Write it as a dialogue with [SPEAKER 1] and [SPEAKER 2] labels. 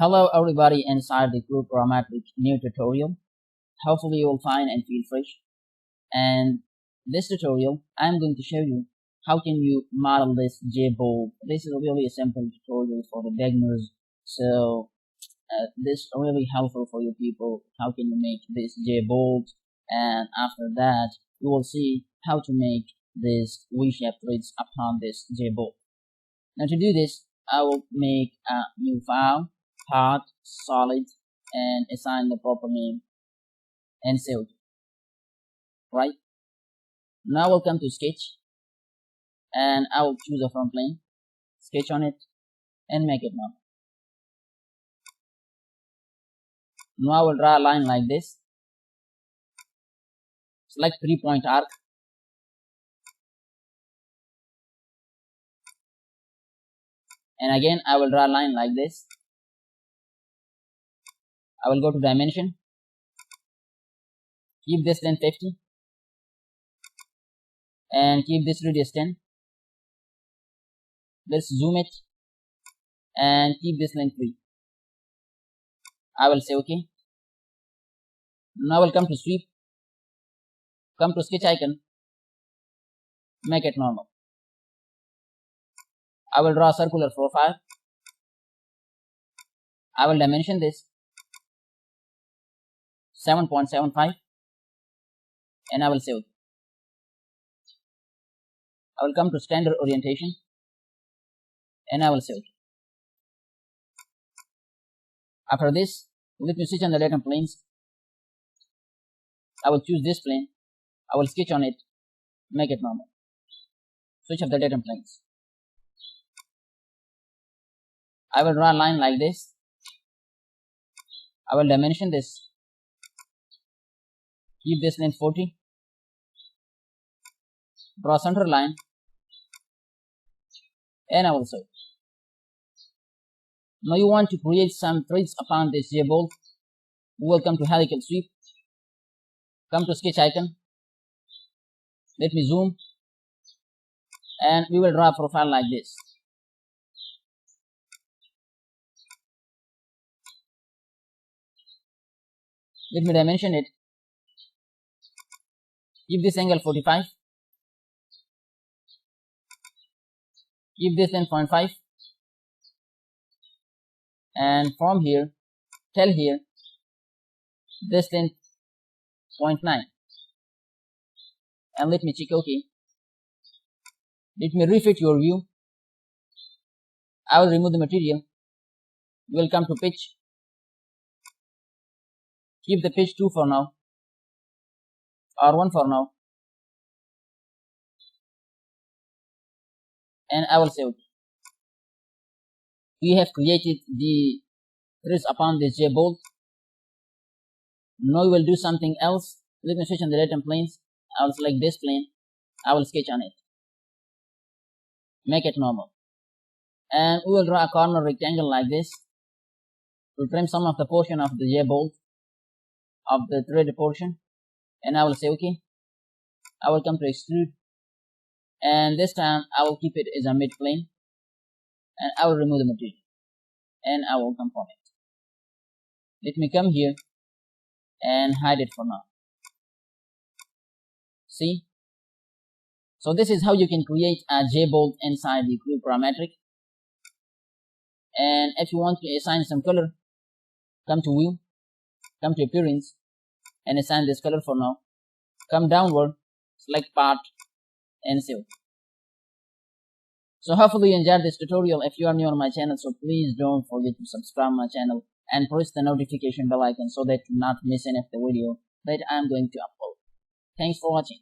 [SPEAKER 1] Hello everybody inside the Glue Programmatic new tutorial. Hopefully you will find and feel fresh. And this tutorial, I'm going to show you how can you model this JBold. This is really a simple tutorial for the beginners. So this is really helpful for you people. How can you make this JBold? And after that, you will see how to make this V-shaped threads upon this JBold. Now to do this, I will make a new file, path, solid, and assign the proper name and save it. Right? Now we'll come to sketch and I will choose a front plane, sketch on it, and make it normal. Now I will draw a line like this. Select 3-point arc. And again I will draw a line like this. I will go to dimension. Keep this length 50. And keep this radius 10. Let's zoom it. And keep this length 3. I will say OK. Now I will come to sweep. Come to sketch icon. Make it normal. I will draw a circular profile. I will dimension this 7.75 and I will save it. I will come to standard orientation and I will save it. After this, let me switch on the datum planes. I will choose this plane. I will sketch on it, make it normal. Switch off the datum planes. I will draw a line like this. I will dimension this. Keep this length 40. Draw center line. And I will save. Now you want to create some threads upon this JBold. We will come to helical sweep. Come to sketch icon. Let me zoom. And we will draw a profile like this. Let me dimension it. Keep this angle 45. Keep this length 0.5. And from here, tell here, this length 0.9. And let me check OK. Let me refit your view. I will remove the material. We will come to pitch. Keep the pitch 2 for now, or 1 for now, and I will save it. We have created the threads upon this JBold. Now we will do something else. Let me switch on the datum planes. I will select this plane. I will sketch on it. Make it normal. And we will draw a corner rectangle like this to trim some of the portion of the JBold of the thread portion, and I will say OK. I will come to extrude, and this time I will keep it as a mid plane, and I will remove the material, and I will conform it. Let me come here and hide it for now. See? So this is how you can create a JBold inside the Glue Programmatic. And if you want to assign some color, come to view, come to appearance, and assign this color for now. Come downward, select part, and save. So hopefully you enjoyed this tutorial. If you are new on my channel, so please don't forget to subscribe my channel and press the notification bell icon so that you not miss any of the video that I am going to upload. Thanks for watching.